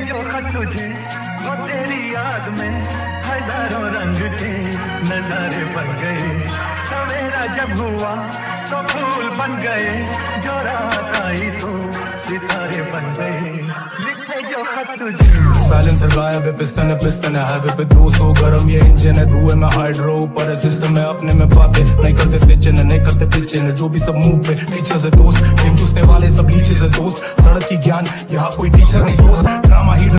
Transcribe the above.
जो खत तुझे वो तेरी याद में हजारों रंग के नजारे बन गए। सवेरा जब हुआ तो फूल बन गए, जो रात आई तो सितारे बन गए। लिखे जो खत तुझे। साइलेंसर गायब है, पिस्टन है हाईवे पे 200 गरम ये इंजन है, धुएं में हाइड्रो ऊपर है सिस्टम है, अपने में बातें नहीं करते स्टिचिंग नहीं करते पिचिंग, जो भी सब मुंह पे टीचर्स है दोस्त, गेम चूसने वाले सब लीचेस है दोस्त, सड़क की ज्ञान यहाँ कोई टीचर नहीं दोस्त, ड्रामा ही